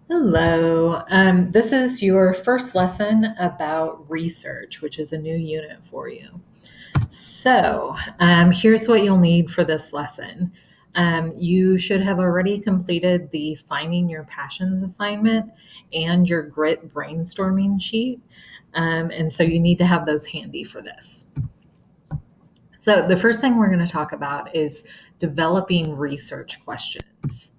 Hello. This is your first lesson about research, which is a new unit for you. Here's what you'll need for this lesson. You should have already completed the Finding Your Passions assignment and your grit brainstorming sheet. And so you need to have those handy for this. So the first thing we're going to talk about is developing research questions.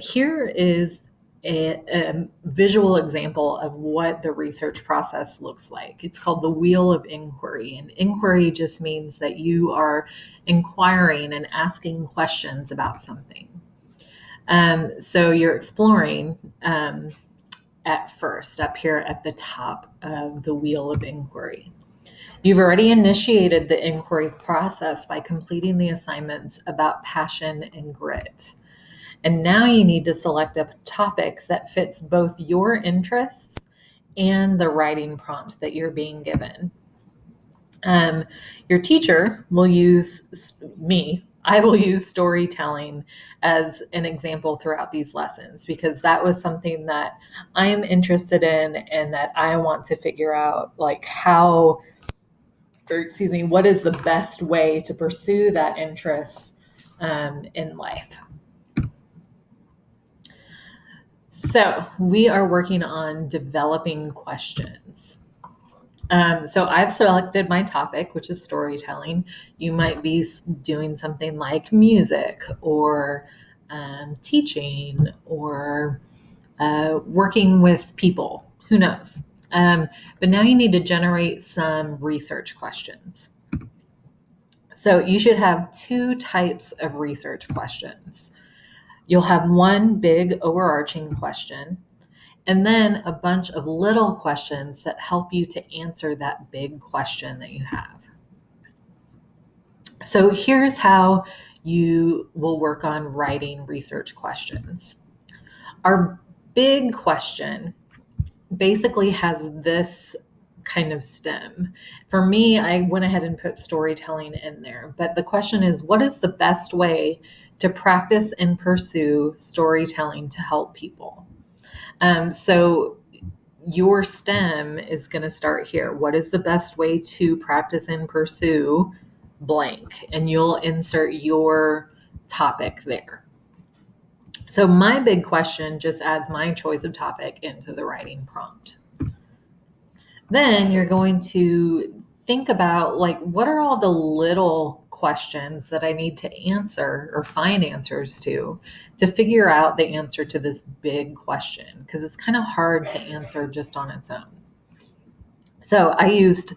Here is a visual example of what the research process looks like. It's called the wheel of inquiry. And inquiry just means that you are inquiring and asking questions about something. So you're exploring at first, up here at the top of the wheel of inquiry. You've already initiated the inquiry process by completing the assignments about passion and grit. And now you need to select a topic that fits both your interests and the writing prompt that you're being given. Your teacher will use I will use storytelling as an example throughout these lessons because that was something that I am interested in and that I want to figure out what is the best way to pursue that interest in life. So we are working on developing questions. So I've selected my topic, which is storytelling. You might be doing something like music or teaching or working with people. Who knows? But now you need to generate some research questions. So you should have two types of research questions. You'll have one big overarching question, and then a bunch of little questions that help you to answer that big question that you have. So here's how you will work on writing research questions. Our big question basically has this kind of stem. For me, I went ahead and put storytelling in there, but the question is, what is the best way to practice and pursue storytelling to help people? So your STEM is going to start here. What is the best way to practice and pursue blank? And you'll insert your topic there. So my big question just adds my choice of topic into the writing prompt. Then you're going to think about what are all the little questions that I need to answer or find answers to figure out the answer to this big question, because it's kind of hard to answer just on its own. So I used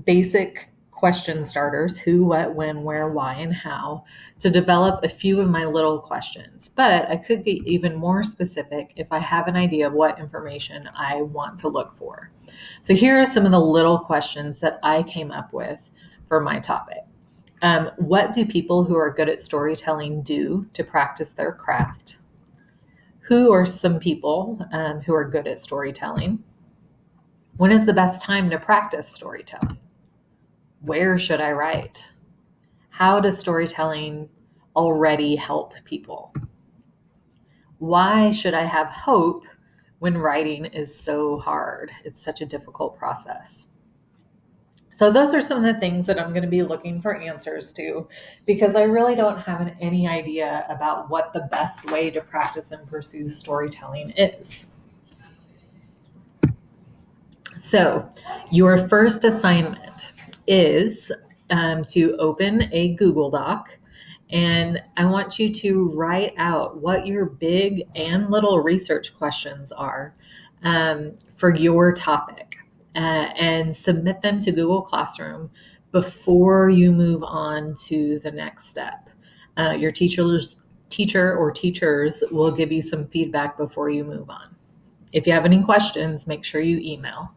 basic question starters: who, what, when, where, why, and how, to develop a few of my little questions. But I could get even more specific if I have an idea of what information I want to look for. So here are some of the little questions that I came up with for my topic. What do people who are good at storytelling do to practice their craft? Who are some people who are good at storytelling? When is the best time to practice storytelling? Where should I write? How does storytelling already help people? Why should I have hope when writing is so hard? It's such a difficult process. So those are some of the things that I'm going to be looking for answers to, because I really don't have any idea about what the best way to practice and pursue storytelling is. So your first assignment is to open a Google Doc, and I want you to write out what your big and little research questions are for your topic, and submit them to Google Classroom before you move on to the next step. Your teacher or teachers will give you some feedback before you move on. If you have any questions, make sure you email.